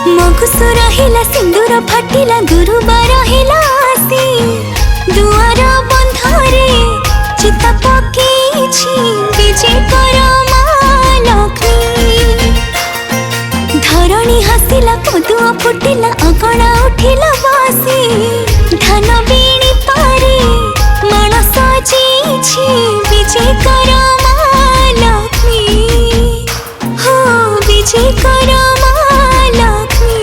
मगुसु रहिला सिंदूर फाटिला गुरुबार हेला आसी दुआर बंधरे चिता पकेछि विजय कर माँ लक्ष्मी। धरणी हसिला पदुआ फुटिला अगणा उठिला बासी धान बीणी पारे माण सजेछि विजय कर माँ लक्ष्मी। हो विजय कर माँ लक्ष्मी।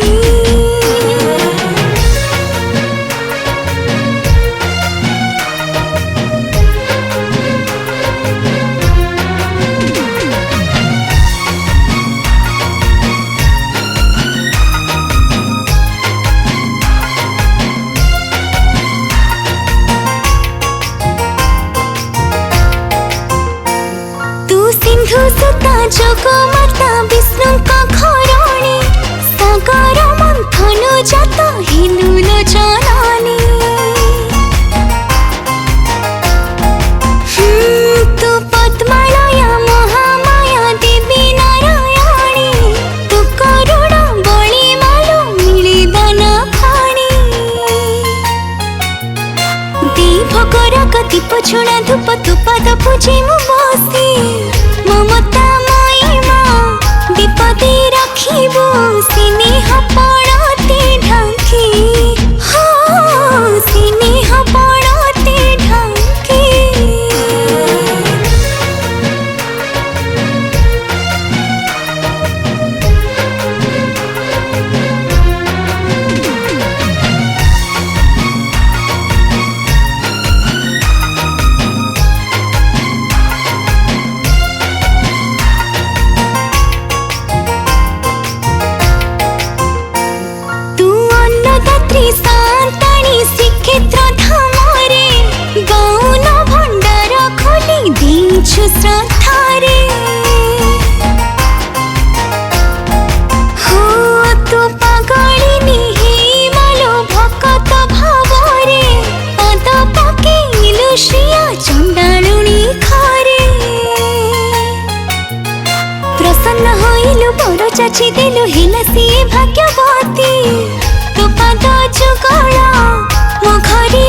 सिंधु सुता जगमाता विष्णु का घराणी सागर मंथन जात हिंदुल जननी। तू पद्मालया महामाया देवी नारायणी तू करुण बलि मालो मिली दान खाणी। देवगर दीप छुणा धूप तू पाद पूजे मु बसी ममता महिमा विपदे रखिबो स्नेह पड़ते ढांकी। हाँ स्नेह पड़ते ढांकी। शांताणी श्रीक्षेत्र धामरे गौन भंडार खोली दीछु श्रद्धारे। हो तू पागलिनी हे मालो भकत भावरे पद पकेलु श्रिया चंडालुणी घरे। प्रसन्न होइलु बर चाची देलु हेला सिए भाग्यवती तू पाद जुगल मो घरे।